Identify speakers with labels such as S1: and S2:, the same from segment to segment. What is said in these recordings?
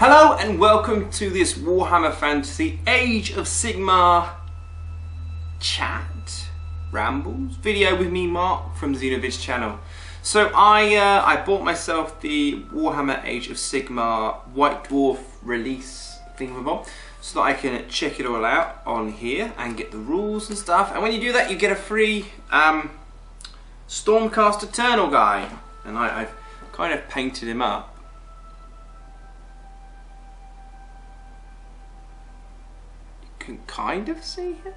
S1: Hello and welcome to this Warhammer Fantasy Age of Sigmar chat, rambles, video with me, Marc, from the Xenovid's channel. So I bought myself the Warhammer Age of Sigmar White Dwarf release thingamabob so that I can check it all out on here and get the rules and stuff. And when you do that, you get a free Stormcast Eternal guy. And I've kind of painted him up. Can kind of see him.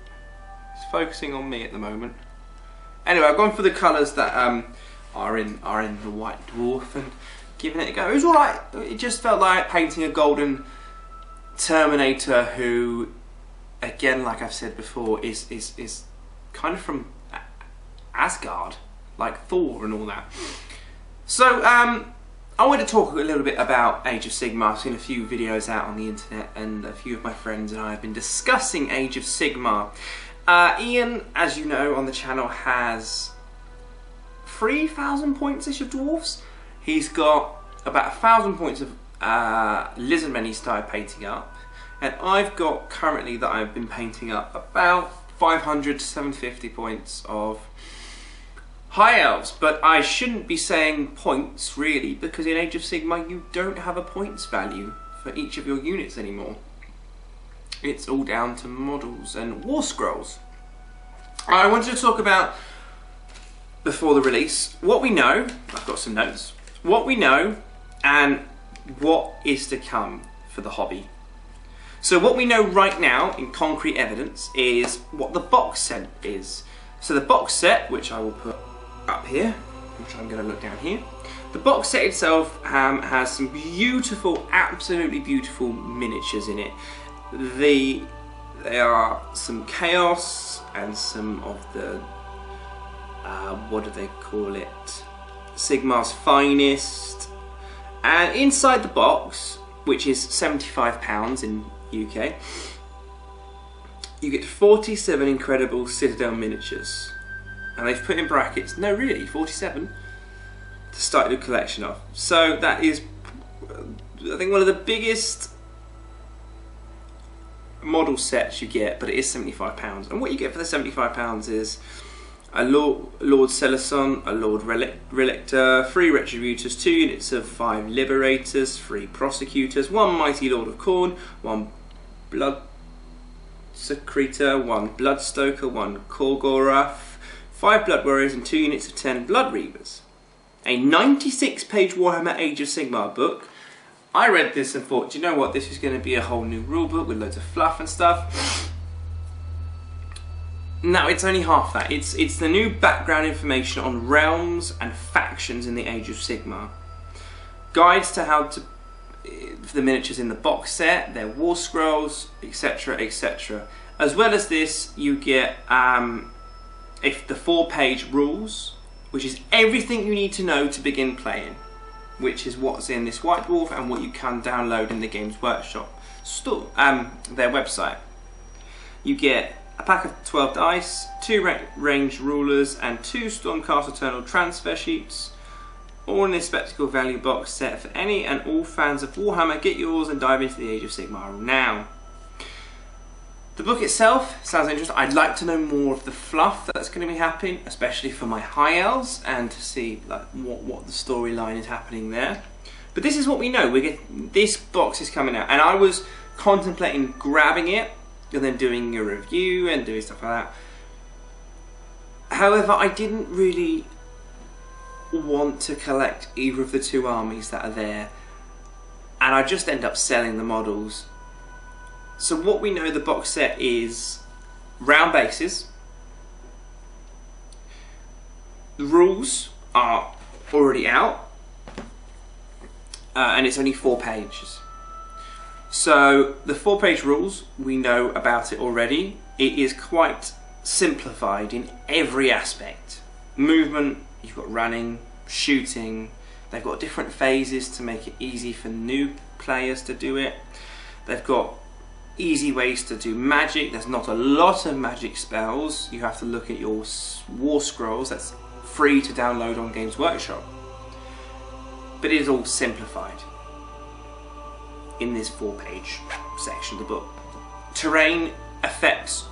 S1: He's focusing on me at the moment. Anyway, I've gone for the colours that are in the White Dwarf and giving it a go. It was alright. It just felt like painting a golden Terminator who, again, like I've said before, is kind of from Asgard, like Thor and all that. So I want to talk a little bit about Age of Sigmar. I've seen a few videos out on the internet and a few of my friends and I have been discussing Age of Sigmar. Ian, as you know on the channel, has 3,000 points-ish of dwarfs. He's got about 1,000 points of lizardmen he started painting up. And I've got currently that I've been painting up about 500 to 750 points of High Elves, but I shouldn't be saying points really, because in Age of Sigmar you don't have a points value for each of your units anymore. It's all down to models and war scrolls. I wanted to talk about, before the release, what we know. I've got some notes. What we know and what is to come for the hobby. So what we know right now in concrete evidence is what the box set is. So the box set, which I will put up here, which I'm going to look down here. The box set itself has some beautiful, absolutely beautiful miniatures in it. There are some chaos and some of the what do they call it? Sigmar's finest. And inside the box, which is £75 in UK, you get 47 incredible Citadel miniatures. And they've put in brackets, no really, 47 to start your collection off. So that is, I think, one of the biggest model sets you get, but it is £75. And what you get for the £75 is a Lord Celeson, a Lord Relictor, 3 Retributors, 2 units of 5 Liberators, 3 Prosecutors, 1 Mighty Lord of Khorne, 1 Blood Secretor, 1 Bloodstoker, 1 Korgorath, 5 Blood Warriors and 2 units of 10 Blood Reavers. A 96-page Warhammer Age of Sigmar book. I read this and thought, do you know what, this is going to be a whole new rulebook with loads of fluff and stuff. No, it's only half that. It's the new background information on realms and factions in the Age of Sigmar. Guides to how to, for the miniatures in the box set, their war scrolls, etc, etc. As well as this, you get the 4-page rules, which is everything you need to know to begin playing, which is what's in this White Dwarf and what you can download in the Games Workshop store, their website. You get a pack of 12 dice, 2 ranged rulers and 2 Stormcast Eternal transfer sheets, all in this spectacle value box set for any and all fans of Warhammer. Get yours and dive into the Age of Sigmar now. The book itself sounds interesting. I'd like to know more of the fluff that's going to be happening, especially for my High Elves, and to see like what the storyline is happening there. But this is what we know. This box is coming out, and I was contemplating grabbing it and then doing a review and doing stuff like that. However, I didn't really want to collect either of the 2 armies that are there, and I just end up selling the models. So what we know the box set is round bases. The rules are already out, and it's only 4 pages. So the 4-page rules, we know about it already. It is quite simplified in every aspect. Movement, you've got running, shooting. They've got different phases to make it easy for new players to do it. They've got easy ways to do magic. There's not a lot of magic spells. You have to look at your war scrolls. That's free to download on Games Workshop. But it is all simplified. in this 4-page section of the book. Terrain affects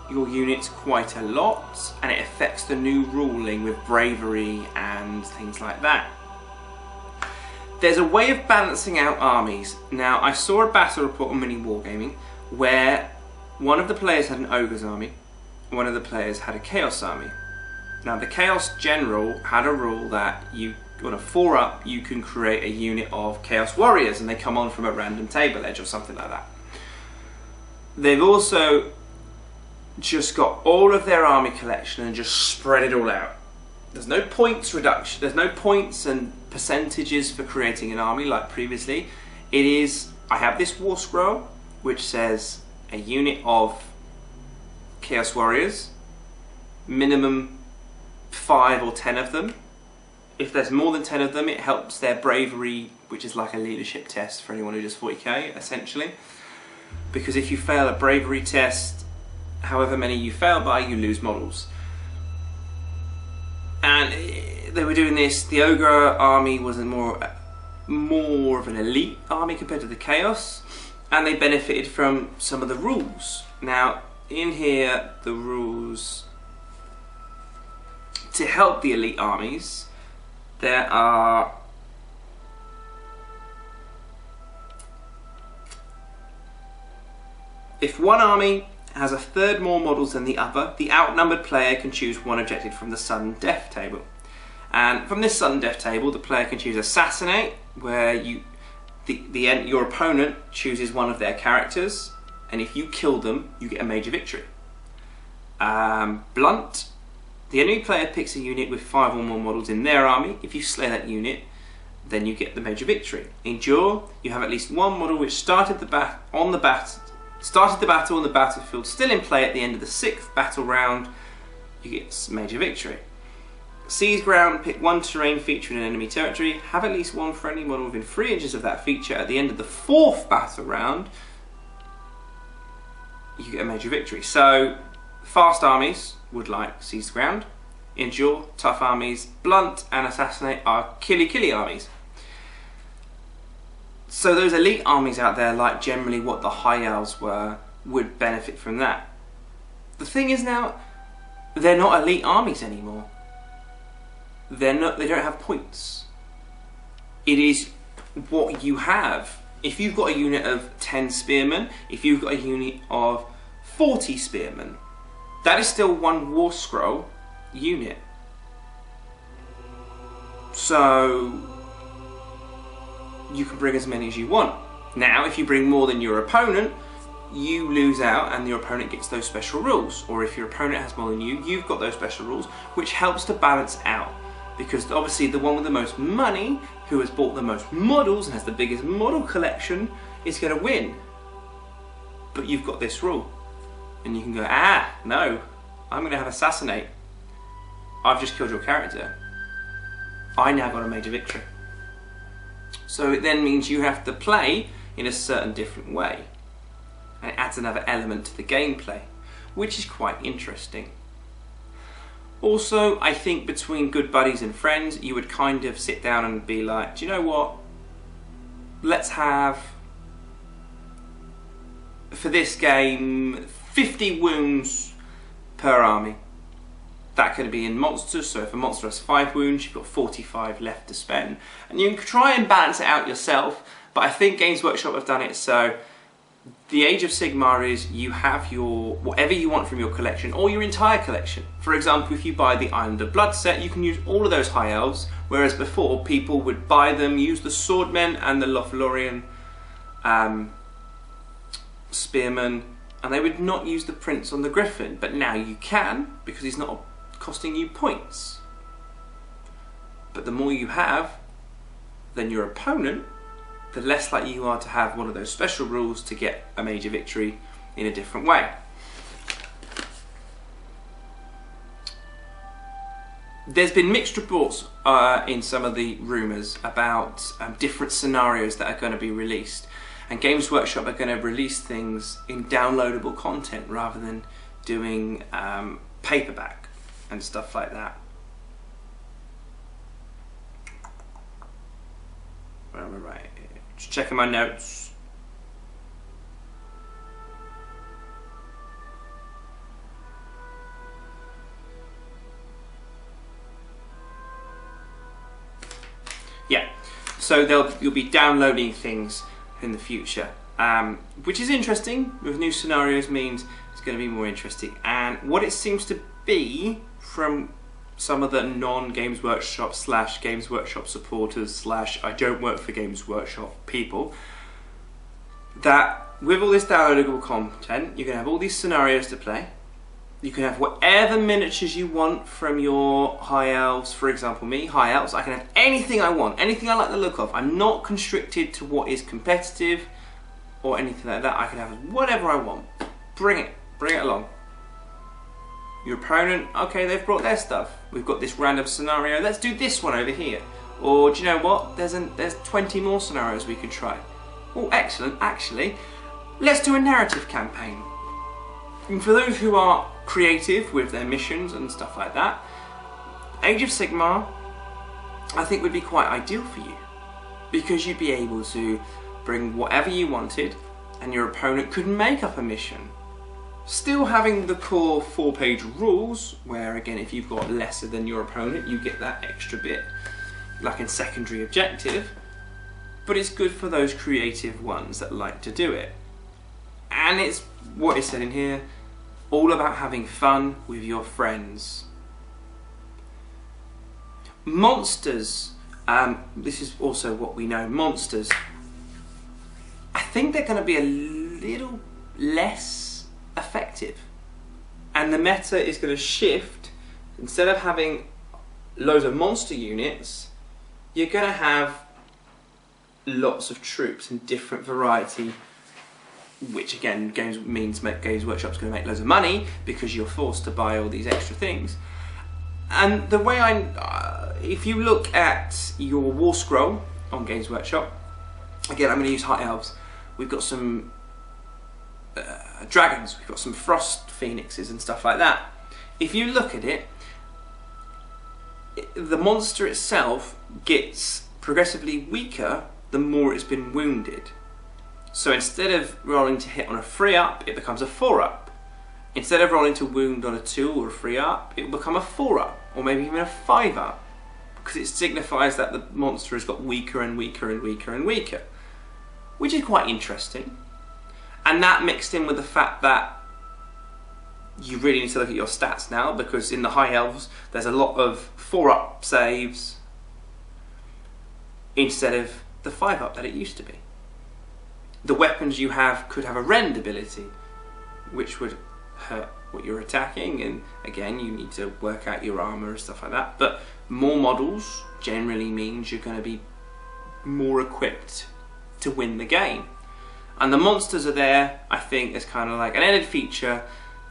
S1: your units quite a lot, and it affects the new ruling with bravery and things like that. There's a way of balancing out armies. Now, I saw a battle report on Mini Wargaming where one of the players had an Ogre's army, one of the players had a Chaos army. Now, the Chaos General had a rule that you, on a 4-up, you can create a unit of Chaos Warriors, and they come on from a random table edge or something like that. They've also just got all of their army collection and just spread it all out. There's no points reduction, there's no points and percentages for creating an army like previously. It is, I have this war scroll which says a unit of Chaos Warriors, minimum 5 or 10 of them. If there's more than 10 of them, it helps their bravery, which is like a leadership test for anyone who does 40k essentially. Because if you fail a bravery test, however many you fail by, you lose models. And they were doing this. The Ogre army was more of an elite army compared to the Chaos, and they benefited from some of the rules. Now, in here, the rules to help the elite armies, there are if one army has a third more models than the other, the outnumbered player can choose one objective from the sudden death table. And from this sudden death table, the player can choose Assassinate, where your opponent chooses one of their characters, and if you kill them, you get a major victory. Blunt, the enemy player picks a unit with 5 or more models in their army. If you slay that unit, then you get the major victory. Endure, you have at least one model which started the battle on the battlefield, still in play at the end of the 6th battle round, you get major victory. Seize ground, pick one terrain feature in an enemy territory, have at least one friendly model within 3 inches of that feature at the end of the 4th battle round, you get a major victory. So, fast armies would like seize ground, endure, tough armies, blunt and assassinate are killy armies. So those elite armies out there, like generally what the High Elves were, would benefit from that. The thing is now, they're not elite armies anymore. They don't have points. It is what you have. If you've got a unit of 10 spearmen, if you've got a unit of 40 spearmen, that is still one war scroll unit. So you can bring as many as you want. Now, if you bring more than your opponent, you lose out and your opponent gets those special rules. Or if your opponent has more than you, you've got those special rules, which helps to balance out. Because obviously the one with the most money, who has bought the most models and has the biggest model collection, is going to win. But you've got this rule. And you can go, no, I'm going to have Assassinate. I've just killed your character. I now got a major victory. So it then means you have to play in a certain different way. And it adds another element to the gameplay, which is quite interesting. Also, I think between good buddies and friends, you would kind of sit down and be like, do you know what? Let's have, for this game, 50 wounds per army. That could be in monsters, so if a monster has 5 wounds, you've got 45 left to spend. And you can try and balance it out yourself, but I think Games Workshop have done it so the Age of Sigmar is you have your whatever you want from your collection, or your entire collection. For example, if you buy the Island of Blood set, you can use all of those High Elves, whereas before people would buy them, use the Swordmen and the Lothlorien Spearmen, and they would not use the Prince on the Griffin. But now you can, because he's not costing you points. But the more you have than your opponent, the less likely you are to have one of those special rules to get a major victory in a different way. There's been mixed reports in some of the rumours about different scenarios that are going to be released, and Games Workshop are going to release things in downloadable content rather than doing paperback and stuff like that. Where am I right? Just checking my notes. So you'll be downloading things in the future, which is interesting. With new scenarios means it's going to be more interesting. And what it seems to be from some of the non-Games Workshop / Games Workshop supporters / I don't work for Games Workshop people, that with all this downloadable content, you're going to have all these scenarios to play. You can have whatever miniatures you want from your High Elves. For example, me, High Elves, I can have anything I want, anything I like the look of. I'm not constricted to what is competitive or anything like that. I can have whatever I want. Bring it along. Your opponent, okay, they've brought their stuff. We've got this random scenario, let's do this one over here. Or do you know what, there's 20 more scenarios we could try. Oh, excellent, actually, let's do a narrative campaign. And for those who are creative with their missions and stuff like that, Age of Sigmar, I think, would be quite ideal for you, because you'd be able to bring whatever you wanted and your opponent could make up a mission. Still having the core 4-page rules, where again, if you've got lesser than your opponent, you get that extra bit, like in secondary objective, but it's good for those creative ones that like to do it. And it's what is said in here, all about having fun with your friends. Monsters, this is also what we know, monsters, I think they're going to be a little less effective, and the meta is going to shift. Instead of having loads of monster units, you're going to have lots of troops in different variety, which again, Games Workshop's going to make loads of money because you're forced to buy all these extra things. And the way if you look at your War Scroll on Games Workshop, again, I'm going to use High Elves. We've got some dragons, we've got some frost phoenixes and stuff like that. If you look at it, the monster itself gets progressively weaker the more it's been wounded. So instead of rolling to hit on a 3-up, it becomes a 4-up. Instead of rolling to wound on a 2 or a 3-up, it will become a 4-up, or maybe even a 5-up, because it signifies that the monster has got weaker and weaker and weaker and weaker, which is quite interesting. And that mixed in with the fact that you really need to look at your stats now, because in the High Elves there's a lot of 4-up saves instead of the 5-up that it used to be. The weapons you have could have a rend ability, which would hurt what you're attacking, and again, you need to work out your armor and stuff like that. But more models generally means you're going to be more equipped to win the game. And the monsters are there, I think, as kind of like an added feature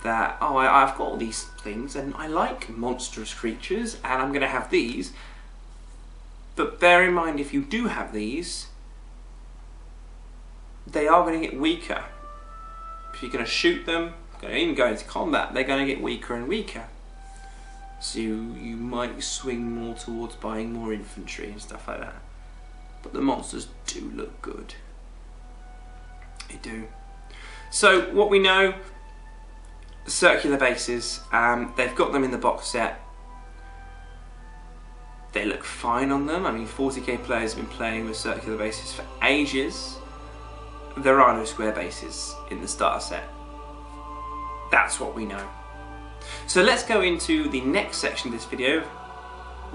S1: that, oh, I've got all these things and I like monstrous creatures and I'm going to have these. But bear in mind, if you do have these, they are going to get weaker. If you're going to shoot them, even go into combat, they're going to get weaker and weaker. So you might swing more towards buying more infantry and stuff like that. But the monsters do look good. They do. So what we know, circular bases, they've got them in the box set. They look fine on them. I mean, 40k players have been playing with circular bases for ages. There are no square bases in the starter set. That's what we know. So let's go into the next section of this video.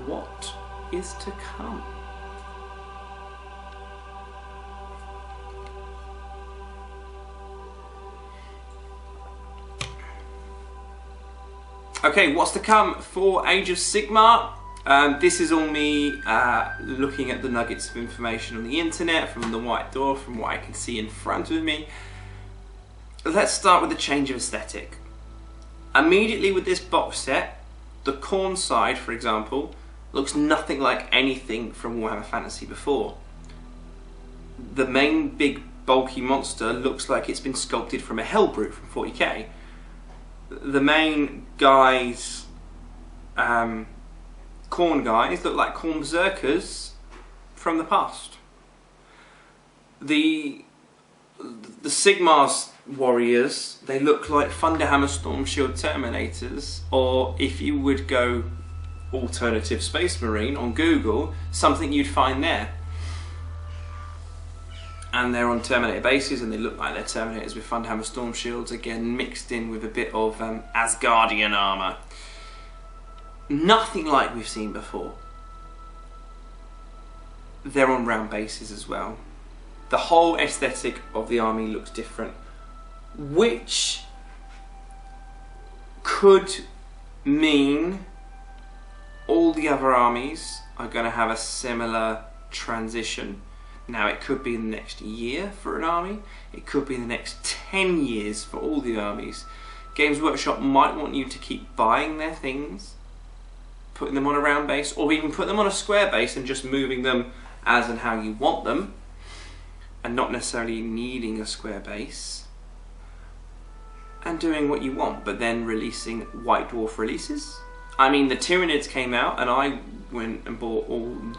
S1: What is to come? Okay, what's to come for Age of Sigmar? This is all me looking at the nuggets of information on the internet, from the White Dwarf, from what I can see in front of me. Let's start with the change of aesthetic. Immediately with this box set, the Khorne side, for example, looks nothing like anything from Warhammer Fantasy before. The main big bulky monster looks like it's been sculpted from a Hellbrute from 40k. The main guys, Khorne guys, look like Khorne Berserkers from the past. The Sigmar's warriors, they look like Thunderhammer Stormshield Terminators, or if you would go alternative Space Marine on Google, something you'd find there. and they're on Terminator bases, and they look like they're Terminators with Thunderhammer Storm Shields, again mixed in with a bit of Asgardian armour. Nothing like we've seen before. They're on round bases as well. The whole aesthetic of the army looks different, which could mean all the other armies are going to have a similar transition. Now, it could be in the next year for an army, it could be in the next 10 years for all the armies. Games Workshop might want you to keep buying their things, putting them on a round base, or even put them on a square base and just moving them as and how you want them, and not necessarily needing a square base, and doing what you want, but then releasing White Dwarf releases. I mean, the Tyranids came out, and I went and bought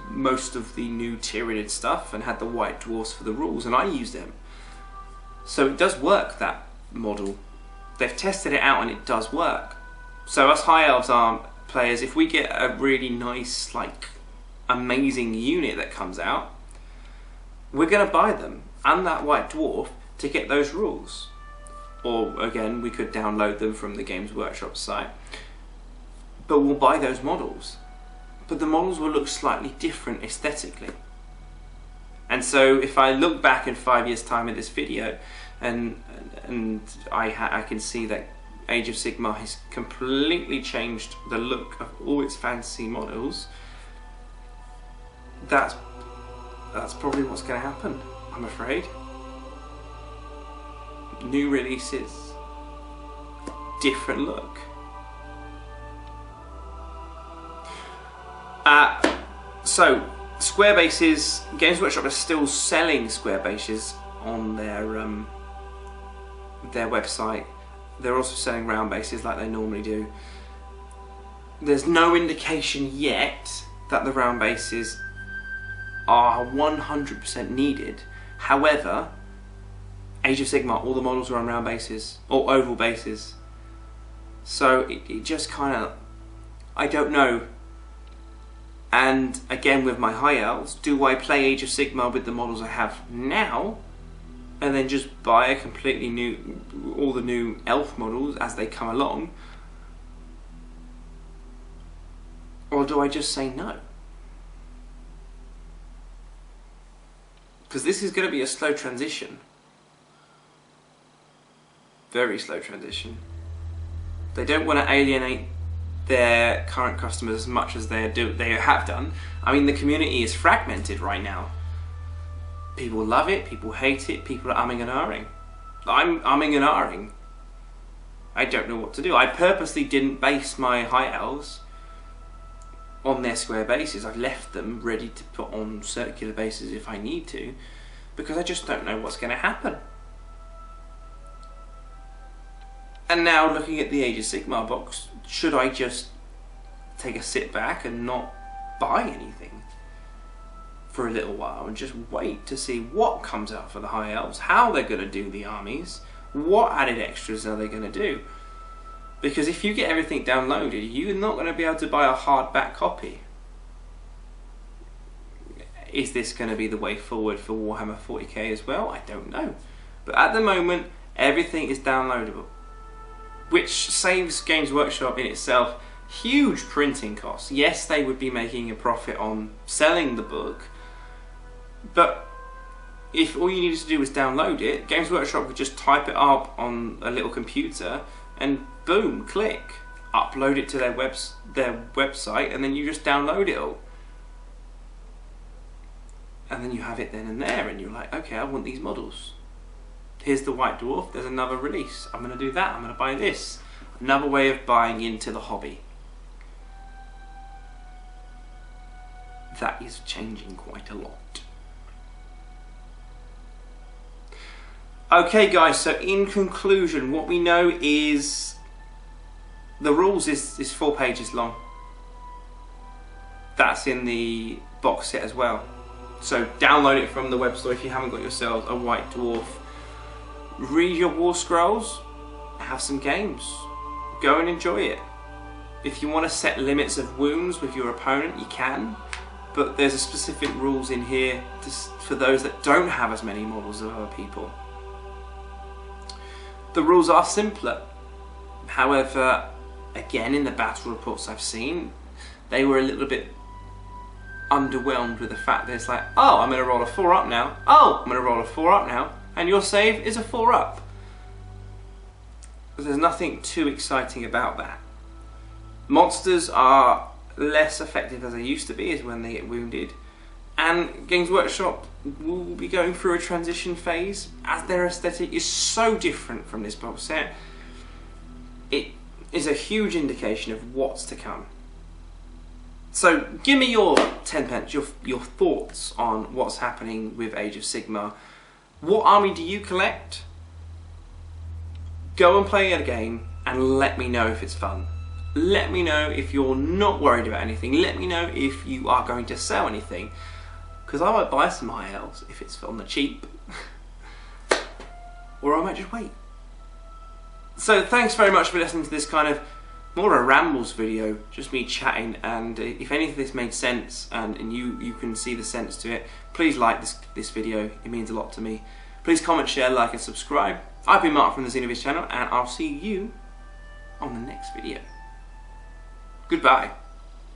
S1: most of the new Tyranid stuff and had the White Dwarfs for the rules, and I used them. So it does work, that model. They've tested it out and it does work. So us High Elves players, if we get a really nice, like, amazing unit that comes out, we're going to buy them and that White Dwarf to get those rules. Or again, we could download them from the Games Workshop site, but we'll buy those models. But the models will look slightly different aesthetically. And so if I look back in 5 years' time at this video, and I can see that Age of Sigmar has completely changed the look of all its fantasy models, that's probably what's going to happen, I'm afraid. New releases, different look. So, square bases, Games Workshop are still selling square bases on their website. They're also selling round bases like they normally do. There's no indication yet that the round bases are 100% needed. However, Age of Sigmar, all the models are on round bases, or oval bases. So it just kind of, I don't know. And again, with my High Elves, do I play Age of Sigmar with the models I have now, and then just buy a completely new, all the new elf models as they come along? Or do I just say no? Because this is going to be a slow transition. Very slow transition. They don't want to alienate their current customers as much as they have done. I mean, the community is fragmented right now. People love it, people hate it, people are umming and ahhing. I'm umming and ahhing. I don't know what to do. I purposely didn't base my High Elves on their square bases. I've left them ready to put on circular bases if I need to, because I just don't know what's going to happen. And now, looking at the Age of Sigmar box, should I just take a sit back and not buy anything for a little while and just wait to see what comes out for the High Elves, how they're going to do the armies, what added extras are they going to do? Because if you get everything downloaded, you're not going to be able to buy a hardback copy. Is this going to be the way forward for Warhammer 40k as well? I don't know. But at the moment, everything is downloadable, which saves Games Workshop in itself huge printing costs. Yes, they would be making a profit on selling the book, but if all you needed to do was download it, Games Workshop could just type it up on a little computer and boom, click, upload it to their website, and then you just download it all. And then you have it then and there, and you're like, okay, I want these models. Here's the White Dwarf, there's another release. I'm going to do that, I'm going to buy this. Another way of buying into the hobby. That is changing quite a lot. Okay guys, so in conclusion, what we know is the rules is 4 pages long. That's in the box set as well. So download it from the web store if you haven't got yourselves a White Dwarf. Read your War Scrolls, have some games, go and enjoy it. If you want to set limits of wounds with your opponent, you can. but there's a specific rules in here for those that don't have as many models of other people. The rules are simpler. However, again, in the battle reports I've seen, they were a little bit underwhelmed with the fact that it's like, oh, I'm going to roll a 4 up now, oh, I'm going to roll a 4 up now, and your save is a 4 up. There's nothing too exciting about that. Monsters are less effective as they used to be, as when they get wounded, and Games Workshop will be going through a transition phase as their aesthetic is so different from this box set. It is a huge indication of what's to come. So give me your 10 pence, your thoughts on what's happening with Age of Sigmar. What army do you collect? Go and play a game and let me know if it's fun. Let me know if you're not worried about anything. Let me know if you are going to sell anything, because I might buy some high elves if it's on the cheap, or I might just wait. So thanks very much for listening to this kind of more a rambles video, just me chatting, and if any of this made sense and you can see the sense to it, please like this video, it means a lot to me. Please comment, share, like and subscribe. I've been Mark from the Xenoviz channel, and I'll see you on the next video. Goodbye.